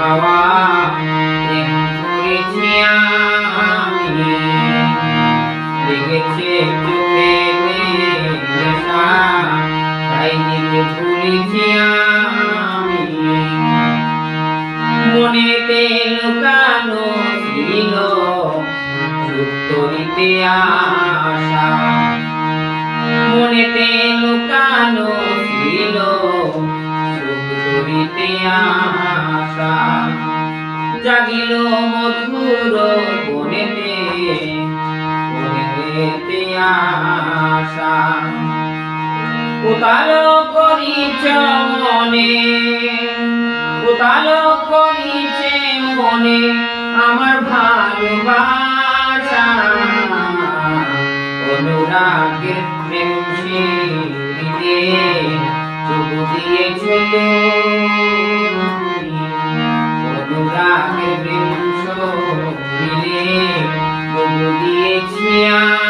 পাওয়া প্রেম করেছি আমি, লেগেছে চোখে নেশা, তাই দিতে ভুলেছি আমি। মনেতে লুকানো ছিল সুখ তরিতে আশা, মনেতে লুকানো ছিল সুখ তরিতে আশা। জাগিল মধুর বনেতে বনেতে আশা। উতাল করিছ মনে, উতাল করিছে মনে আমার ভালোবাসা। অনুরাগের প্রেম সিঁড়িতে ডুবো দিয়েছ তুমি, অনুরাগের প্রেম সিঁড়িতে ডুবো দিয়েছি আমি।